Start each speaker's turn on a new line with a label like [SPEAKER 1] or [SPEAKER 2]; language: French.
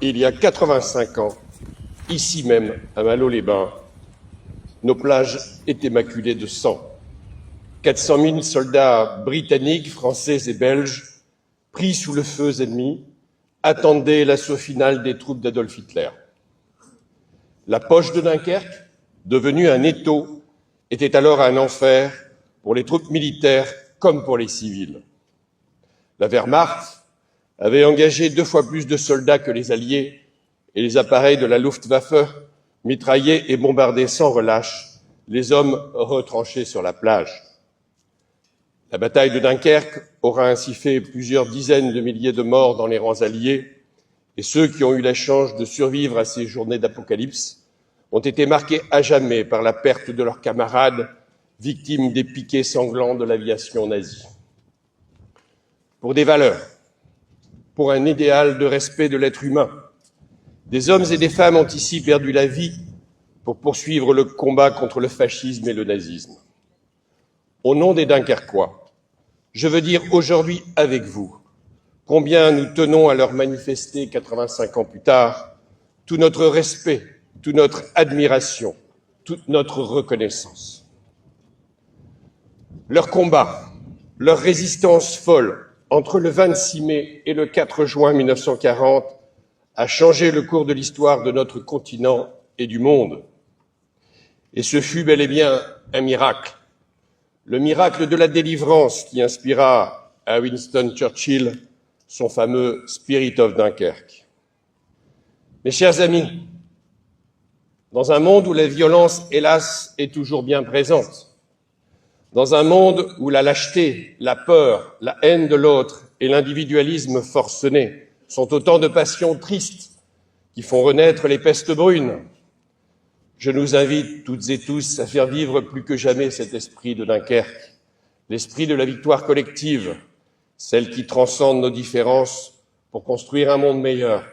[SPEAKER 1] il y a 85 ans, ici même, à Malo-les-Bains, nos plages étaient maculées de sang. 400 000 soldats britanniques, français et belges, pris sous le feu ennemi, attendaient l'assaut final des troupes d'Adolf Hitler. La poche de Dunkerque, devenue un étau, était alors un enfer pour les troupes militaires comme pour les civils. La Wehrmacht avait engagé 2 fois plus de soldats que les Alliés et les appareils de la Luftwaffe mitraillaient et bombardaient sans relâche les hommes retranchés sur la plage. La bataille de Dunkerque aura ainsi fait plusieurs dizaines de milliers de morts dans les rangs alliés, et ceux qui ont eu la chance de survivre à ces journées d'apocalypse ont été marqués à jamais par la perte de leurs camarades, victimes des piquets sanglants de l'aviation nazie. Pour des valeurs, pour un idéal de respect de l'être humain, des hommes et des femmes ont ici perdu la vie pour poursuivre le combat contre le fascisme et le nazisme. Au nom des Dunkerquois, je veux dire aujourd'hui avec vous combien nous tenons à leur manifester 85 ans plus tard tout notre respect, toute notre admiration, toute notre reconnaissance. Leur combat, leur résistance folle entre le 26 mai et le 4 juin 1940 a changé le cours de l'histoire de notre continent et du monde. Et ce fut bel et bien un miracle. Le miracle de la délivrance qui inspira à Winston Churchill son fameux Spirit of Dunkerque. Mes chers amis, dans un monde où la violence, hélas, est toujours bien présente, dans un monde où la lâcheté, la peur, la haine de l'autre et l'individualisme forcené sont autant de passions tristes qui font renaître les pestes brunes, je nous invite toutes et tous à faire vivre plus que jamais cet esprit de Dunkerque, l'esprit de la victoire collective, celle qui transcende nos différences pour construire un monde meilleur,